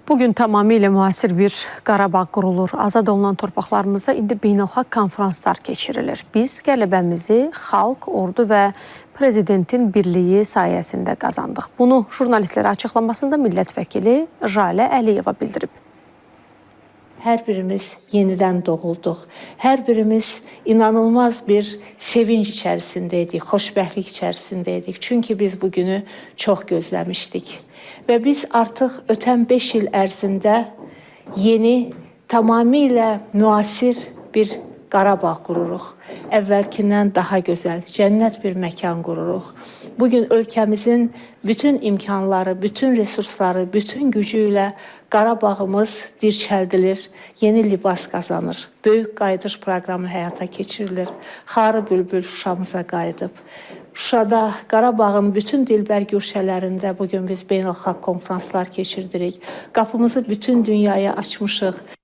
Bugün tamamilə müasir bir Qarabağ qurulur. Azad olunan torpaqlarımızda indi beynəlxalq konferanslar keçirilir. Biz qələbəmizi xalq, ordu və prezidentin birliyi sayəsində qazandıq. Bunu jurnalistlərə açıqlamasında millət vəkili Jalə Əliyeva bildirib. Hər birimiz yenidən doğulduq. Hər birimiz inanılmaz bir sevinç içərisindəydik, xoşbəxtlik içərisindəydik. Çünki biz bu günü çox gözləmişdik. Və biz artıq ötən 5 il ərzində yeni, tamamilə müasir bir Qarabağ qururuq. Əvvəlkindən daha gözəl, cənnət bir məkan qururuq. Bugün ölkəmizin bütün imkanları, bütün resursları, bütün gücü ilə Qarabağımız dirçəldilir, yeni libas qazanır. Böyük qayıdış proqramı həyata keçirilir. Xarı bülbül Şuşamıza qayıdıb. Şuşada, Qarabağın bütün dilbər güşələrində bugün biz beynəlxalq konferanslar keçirdirik. Qapımızı bütün dünyaya açmışıq.